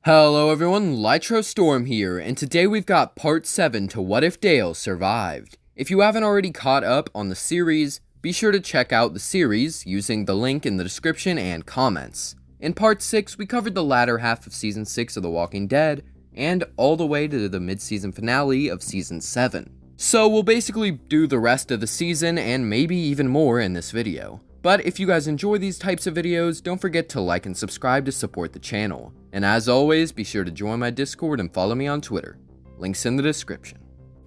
Hello everyone, Lytro Storm here, and today we've got part 7 to What If Dale Survived. If you haven't already caught up on the series, be sure to check out the series using the link in the description and comments. In part 6, we covered the latter half of Season 6 of The Walking Dead, and all the way to the mid-season finale of Season 7. So we'll basically do the rest of the season and maybe even more in this video. But if you guys enjoy these types of videos, don't forget to like and subscribe to support the channel. And as always, be sure to join my Discord and follow me on Twitter. Links in the description.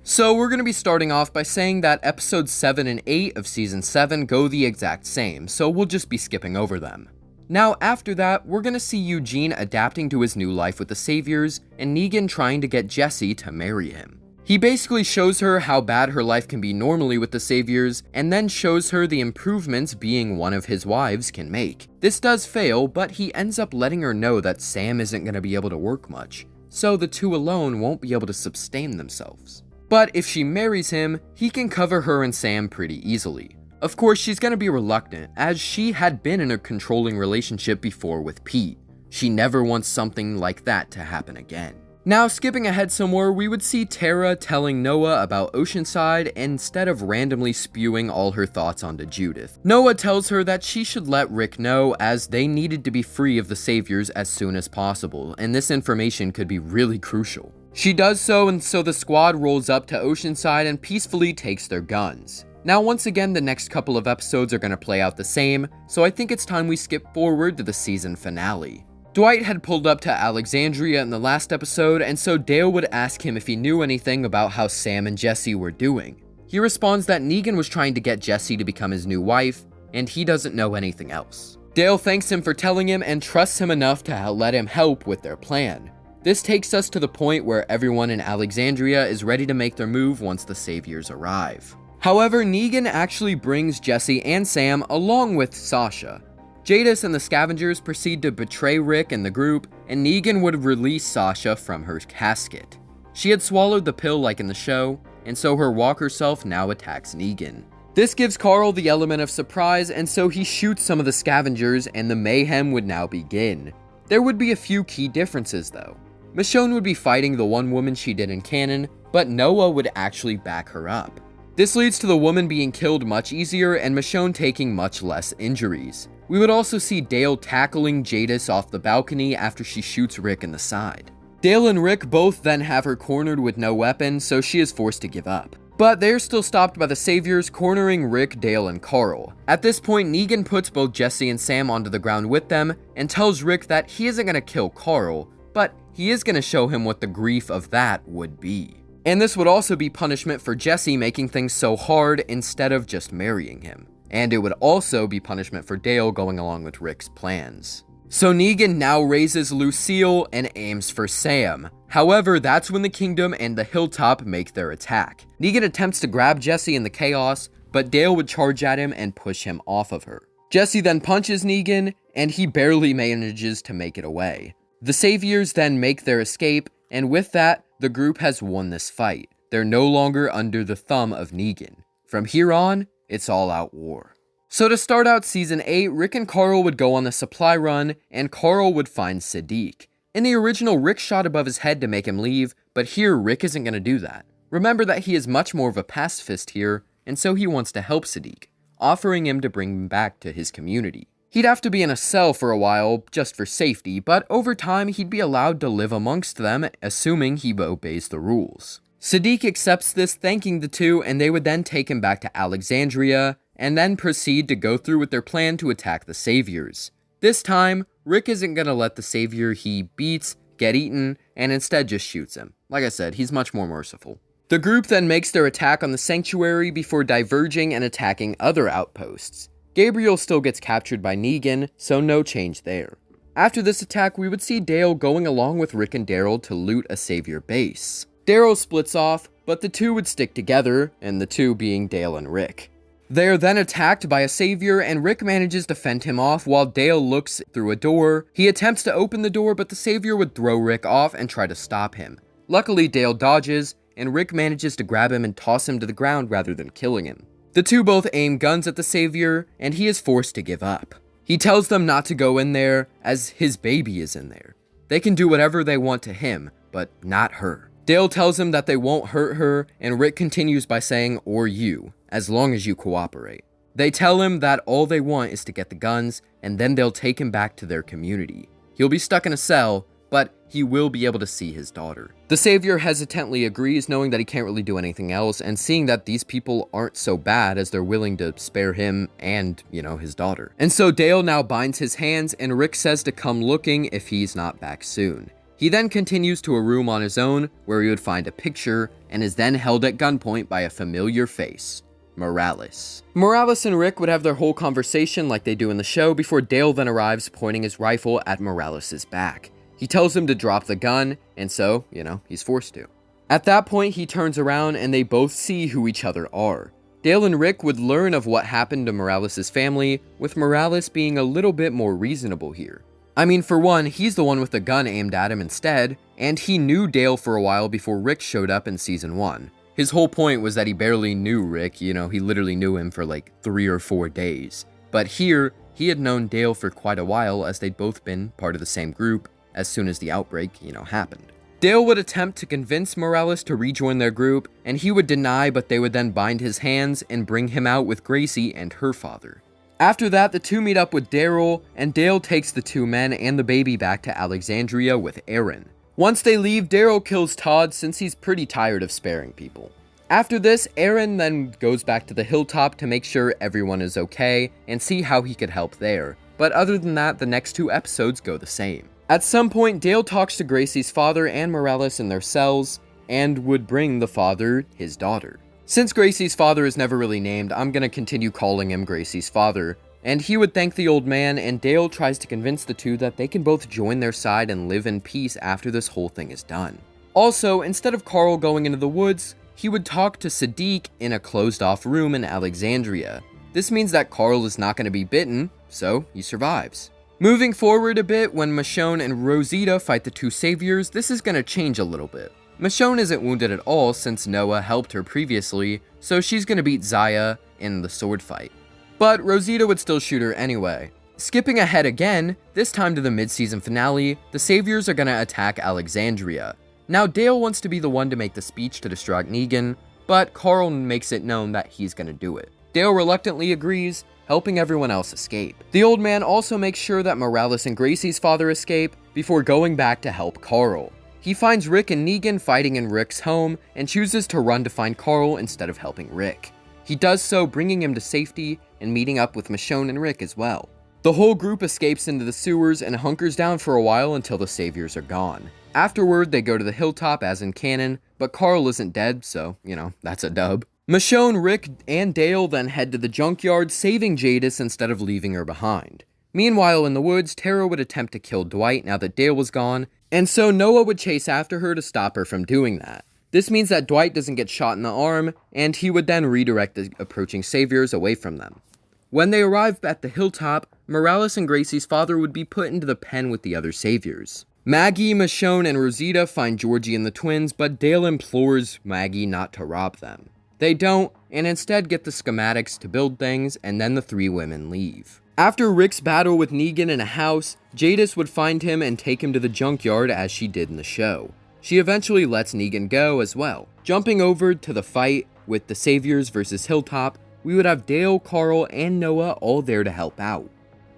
So we're going to be starting off by saying that episodes 7 and 8 of Season 7 go the exact same, so we'll just be skipping over them. Now after that, we're going to see Eugene adapting to his new life with the Saviors, and Negan trying to get Jesse to marry him. He basically shows her how bad her life can be normally with the Saviors, and then shows her the improvements being one of his wives can make. This does fail, but he ends up letting her know that Sam isn't going to be able to work much, so the two alone won't be able to sustain themselves. But if she marries him, he can cover her and Sam pretty easily. Of course, she's going to be reluctant, as she had been in a controlling relationship before with Pete. She never wants something like that to happen again. Now, skipping ahead somewhere, we would see Tara telling Noah about Oceanside instead of randomly spewing all her thoughts onto Judith. Noah tells her that she should let Rick know, as they needed to be free of the Saviors as soon as possible, and this information could be really crucial. She does so, and so the squad rolls up to Oceanside and peacefully takes their guns. Now, once again, the next couple of episodes are going to play out the same, so I think it's time we skip forward to the season finale. Dwight had pulled up to Alexandria in the last episode, and so Dale would ask him if he knew anything about how Sam and Jesse were doing. He responds that Negan was trying to get Jesse to become his new wife, and he doesn't know anything else. Dale thanks him for telling him and trusts him enough to let him help with their plan. This takes us to the point where everyone in Alexandria is ready to make their move once the Saviors arrive. However, Negan actually brings Jesse and Sam along with Sasha. Jadis and the Scavengers proceed to betray Rick and the group, and Negan would release Sasha from her casket. She had swallowed the pill like in the show, and so her walker self now attacks Negan. This gives Carl the element of surprise, and so he shoots some of the Scavengers, and the mayhem would now begin. There would be a few key differences though. Michonne would be fighting the one woman she did in canon, but Noah would actually back her up. This leads to the woman being killed much easier and Michonne taking much less injuries. We would also see Dale tackling Jadis off the balcony after she shoots Rick in the side. Dale and Rick both then have her cornered with no weapon, so she is forced to give up. But they're still stopped by the Saviors, cornering Rick, Dale, and Carl. At this point, Negan puts both Jesse and Sam onto the ground with them, and tells Rick that he isn't going to kill Carl, but he is going to show him what the grief of that would be. And this would also be punishment for Jesse making things so hard instead of just marrying him. And it would also be punishment for Dale going along with Rick's plans. So Negan now raises Lucille and aims for Sam. However, that's when the Kingdom and the Hilltop make their attack. Negan attempts to grab Jesse in the chaos, but Dale would charge at him and push him off of her. Jesse then punches Negan, and he barely manages to make it away. The Saviors then make their escape, and with that, the group has won this fight. They're no longer under the thumb of Negan. From here on, it's all-out war. So to start out Season 8, Rick and Carl would go on the supply run, and Carl would find Siddiq. In the original, Rick shot above his head to make him leave, but here Rick isn't going to do that. Remember that he is much more of a pacifist here, and so he wants to help Siddiq, offering him to bring him back to his community. He'd have to be in a cell for a while, just for safety, but over time he'd be allowed to live amongst them, assuming he obeys the rules. Siddiq accepts this, thanking the two, and they would then take him back to Alexandria, and then proceed to go through with their plan to attack the Saviors. This time, Rick isn't going to let the Savior he beats get eaten, and instead just shoots him. Like I said, he's much more merciful. The group then makes their attack on the Sanctuary before diverging and attacking other outposts. Gabriel still gets captured by Negan, so no change there. After this attack, we would see Dale going along with Rick and Daryl to loot a Savior base. Daryl splits off, but the two would stick together, and the two being Dale and Rick. They are then attacked by a Savior, and Rick manages to fend him off while Dale looks through a door. He attempts to open the door, but the Savior would throw Rick off and try to stop him. Luckily, Dale dodges, and Rick manages to grab him and toss him to the ground rather than killing him. The two both aim guns at the Savior, and he is forced to give up. He tells them not to go in there, as his baby is in there. They can do whatever they want to him, but not her. Dale tells him that they won't hurt her, and Rick continues by saying, or you, as long as you cooperate. They tell him that all they want is to get the guns, and then they'll take him back to their community. He'll be stuck in a cell, but he will be able to see his daughter. The Savior hesitantly agrees, knowing that he can't really do anything else, and seeing that these people aren't so bad as they're willing to spare him and, his daughter. And so Dale now binds his hands, and Rick says to come looking if he's not back soon. He then continues to a room on his own, where he would find a picture, and is then held at gunpoint by a familiar face. Morales. Morales and Rick would have their whole conversation like they do in the show before Dale then arrives pointing his rifle at Morales' back. He tells him to drop the gun, and so, he's forced to. At that point, he turns around and they both see who each other are. Dale and Rick would learn of what happened to Morales' family, with Morales being a little bit more reasonable here. I mean, for one, he's the one with the gun aimed at him instead, and he knew Dale for a while before Rick showed up in Season 1. His whole point was that he barely knew Rick, he literally knew him for like 3 or 4 days. But here, he had known Dale for quite a while as they'd both been part of the same group as soon as the outbreak, happened. Dale would attempt to convince Morales to rejoin their group, and he would deny, but they would then bind his hands and bring him out with Gracie and her father. After that, the two meet up with Daryl, and Dale takes the 2 men and the baby back to Alexandria with Aaron. Once they leave, Daryl kills Todd since he's pretty tired of sparing people. After this, Aaron then goes back to the hilltop to make sure everyone is okay and see how he could help there. But other than that, the next 2 episodes go the same. At some point, Dale talks to Gracie's father and Morales in their cells, and would bring the father his daughter. Since Gracie's father is never really named, I'm gonna continue calling him Gracie's father, and he would thank the old man, and Dale tries to convince the two that they can both join their side and live in peace after this whole thing is done. Also, instead of Carl going into the woods, he would talk to Sadiq in a closed-off room in Alexandria. This means that Carl is not going to be bitten, so he survives. Moving forward a bit, when Michonne and Rosita fight the 2 saviors, this is going to change a little bit. Michonne isn't wounded at all since Noah helped her previously, so she's going to beat Zaya in the sword fight. But Rosita would still shoot her anyway. Skipping ahead again, this time to the mid-season finale, the saviors are going to attack Alexandria. Now Dale wants to be the one to make the speech to distract Negan, but Carl makes it known that he's going to do it. Dale reluctantly agrees, helping everyone else escape. The old man also makes sure that Morales and Gracie's father escape before going back to help Carl. He finds Rick and Negan fighting in Rick's home and chooses to run to find Carl instead of helping Rick. He does so, bringing him to safety and meeting up with Michonne and Rick as well. The whole group escapes into the sewers and hunkers down for a while until the saviors are gone. Afterward, they go to the hilltop as in canon, but Carl isn't dead, so, that's a dub. Michonne, Rick, and Dale then head to the junkyard, saving Jadis instead of leaving her behind. Meanwhile, in the woods, Tara would attempt to kill Dwight now that Dale was gone, and so Noah would chase after her to stop her from doing that. This means that Dwight doesn't get shot in the arm, and he would then redirect the approaching saviors away from them. When they arrive at the hilltop, Morales and Gracie's father would be put into the pen with the other saviors. Maggie, Michonne, and Rosita find Georgie and the twins, but Dale implores Maggie not to rob them. They don't, and instead get the schematics to build things, and then the 3 women leave. After Rick's battle with Negan in a house, Jadis would find him and take him to the junkyard as she did in the show. She eventually lets Negan go as well. Jumping over to the fight with the Saviors versus Hilltop, we would have Dale, Carl, and Noah all there to help out.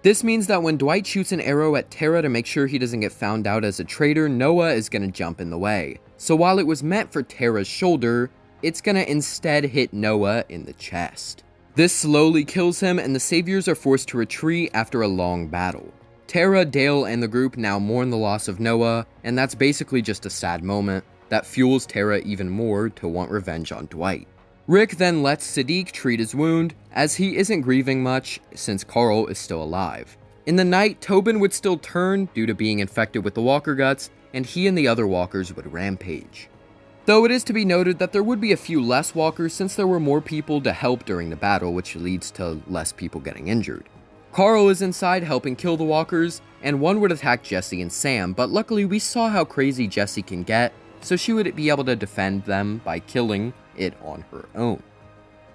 This means that when Dwight shoots an arrow at Tara to make sure he doesn't get found out as a traitor, Noah is going to jump in the way. So while it was meant for Tara's shoulder, it's going to instead hit Noah in the chest. This slowly kills him, and the Saviors are forced to retreat after a long battle. Tara, Dale, and the group now mourn the loss of Noah, and that's basically just a sad moment that fuels Tara even more to want revenge on Dwight. Rick then lets Sadiq treat his wound, as he isn't grieving much since Carl is still alive. In the night, Tobin would still turn due to being infected with the Walker Guts, and he and the other walkers would rampage. Though it is to be noted that there would be a few less walkers since there were more people to help during the battle, which leads to less people getting injured. Carl is inside helping kill the walkers, and one would attack Jesse and Sam, but luckily we saw how crazy Jesse can get, so she would be able to defend them by killing it on her own.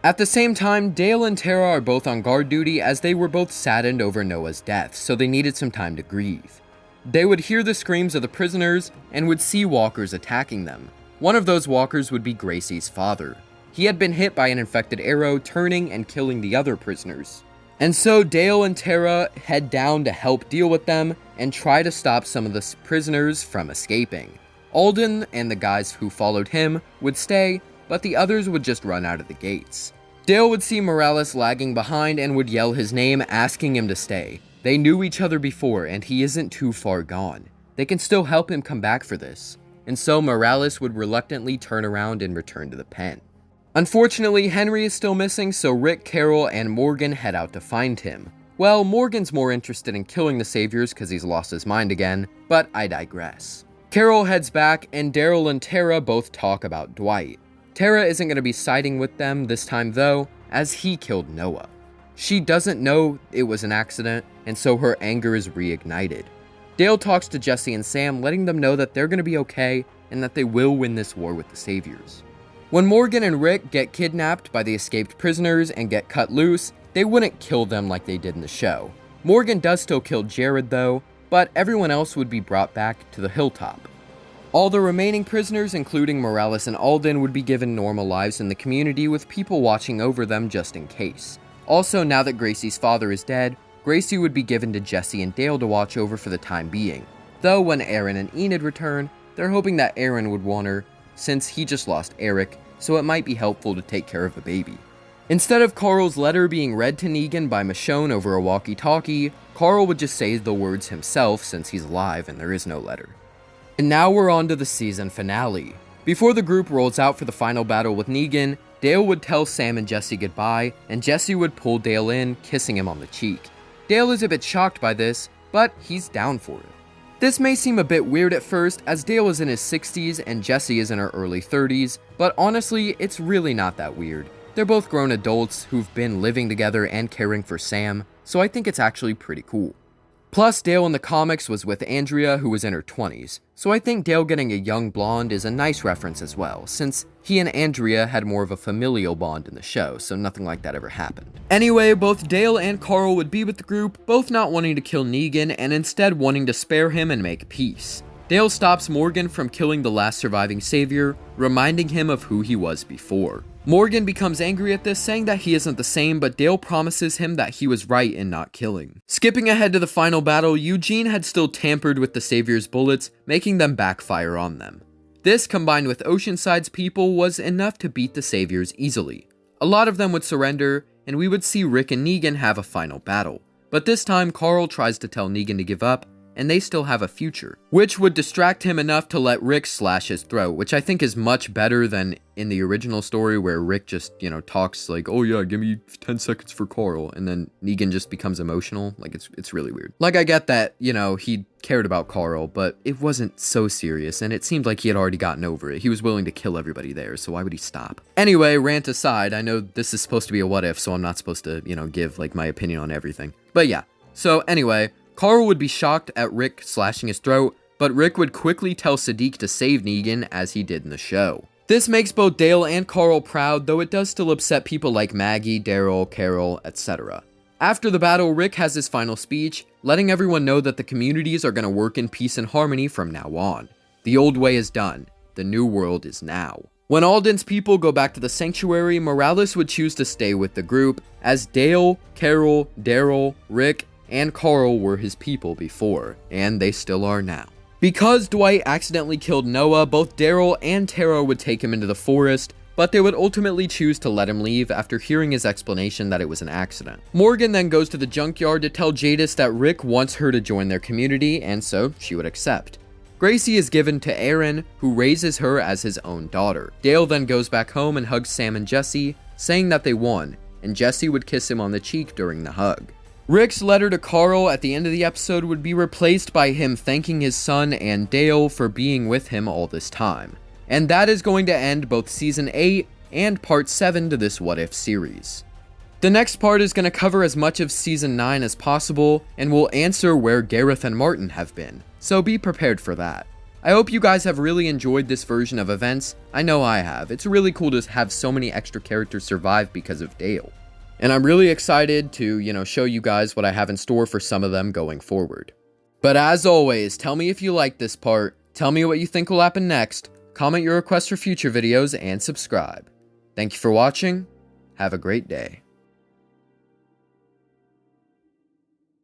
At the same time, Dale and Tara are both on guard duty as they were both saddened over Noah's death, so they needed some time to grieve. They would hear the screams of the prisoners and would see walkers attacking them. One of those walkers would be Gracie's father. He had been hit by an infected arrow, turning and killing the other prisoners. And so Dale and Tara head down to help deal with them and try to stop some of the prisoners from escaping. Alden and the guys who followed him would stay, but the others would just run out of the gates. Dale would see Morales lagging behind and would yell his name, asking him to stay. They knew each other before, and he isn't too far gone. They can still help him come back for this. And so Morales would reluctantly turn around and return to the pen. Unfortunately, Henry is still missing, so Rick, Carol, and Morgan head out to find him. Well, Morgan's more interested in killing the Saviors because he's lost his mind again, but I digress. Carol heads back, and Daryl and Tara both talk about Dwight. Tara isn't going to be siding with them this time though, as he killed Noah. She doesn't know it was an accident, and so her anger is reignited. Dale talks to Jesse and Sam, letting them know that they're going to be okay, and that they will win this war with the Saviors. When Morgan and Rick get kidnapped by the escaped prisoners and get cut loose, they wouldn't kill them like they did in the show. Morgan does still kill Jared though, but everyone else would be brought back to the hilltop. All the remaining prisoners, including Morales and Alden, would be given normal lives in the community with people watching over them just in case. Also, now that Gracie's father is dead, Gracie would be given to Jesse and Dale to watch over for the time being. Though when Aaron and Enid return, they're hoping that Aaron would want her, since he just lost Eric, so it might be helpful to take care of a baby. Instead of Carl's letter being read to Negan by Michonne over a walkie-talkie, Carl would just say the words himself since he's alive and there is no letter. And now we're on to the season finale. Before the group rolls out for the final battle with Negan, Dale would tell Sam and Jesse goodbye, and Jesse would pull Dale in, kissing him on the cheek. Dale is a bit shocked by this, but he's down for it. This may seem a bit weird at first, as Dale is in his 60s and Jesse is in her early 30s, but honestly, it's really not that weird. They're both grown adults who've been living together and caring for Sam, so I think it's actually pretty cool. Plus, Dale in the comics was with Andrea, who was in her 20s, so I think Dale getting a young blonde is a nice reference as well, since he and Andrea had more of a familial bond in the show, so nothing like that ever happened. Anyway, both Dale and Carl would be with the group, both not wanting to kill Negan and instead wanting to spare him and make peace. Dale stops Morgan from killing the last surviving Savior, reminding him of who he was before. Morgan becomes angry at this, saying that he isn't the same, but Dale promises him that he was right in not killing. Skipping ahead to the final battle, Eugene had still tampered with the Savior's bullets, making them backfire on them. This, combined with Oceanside's people, was enough to beat the Saviors easily. A lot of them would surrender, and we would see Rick and Negan have a final battle. But this time, Carl tries to tell Negan to give up, and they still have a future, which would distract him enough to let Rick slash his throat, which I think is much better than in the original story where Rick just, talks like, oh yeah, give me 10 seconds for Carl, and then Negan just becomes emotional. Like, it's really weird. Like, I get that, he cared about Carl, but it wasn't so serious, and it seemed like he had already gotten over it. He was willing to kill everybody there, so why would he stop? Anyway, rant aside, I know this is supposed to be a what if, so I'm not supposed to, give, my opinion on everything. But yeah, so anyway, Carl would be shocked at Rick slashing his throat, but Rick would quickly tell Sadiq to save Negan as he did in the show. This makes both Dale and Carl proud, though it does still upset people like Maggie, Daryl, Carol, etc. After the battle, Rick has his final speech, letting everyone know that the communities are going to work in peace and harmony from now on. The old way is done. The new world is now. When Alden's people go back to the sanctuary, Morales would choose to stay with the group, as Dale, Carol, Daryl, Rick, and Carl were his people before, and they still are now. Because Dwight accidentally killed Noah, both Daryl and Tara would take him into the forest, but they would ultimately choose to let him leave after hearing his explanation that it was an accident. Morgan then goes to the junkyard to tell Jadis that Rick wants her to join their community, and so she would accept. Gracie is given to Aaron, who raises her as his own daughter. Dale then goes back home and hugs Sam and Jesse, saying that they won, and Jesse would kiss him on the cheek during the hug. Rick's letter to Carl at the end of the episode would be replaced by him thanking his son and Dale for being with him all this time. And that is going to end both Season 8 and Part 7 to this What If series. The next part is going to cover as much of Season 9 as possible, and will answer where Gareth and Martin have been, so be prepared for that. I hope you guys have really enjoyed this version of events. I know I have. It's really cool to have so many extra characters survive because of Dale. And I'm really excited to, show you guys what I have in store for some of them going forward. But as always, tell me if you like this part, tell me what you think will happen next, comment your requests for future videos, and subscribe. Thank you for watching. Have a great day.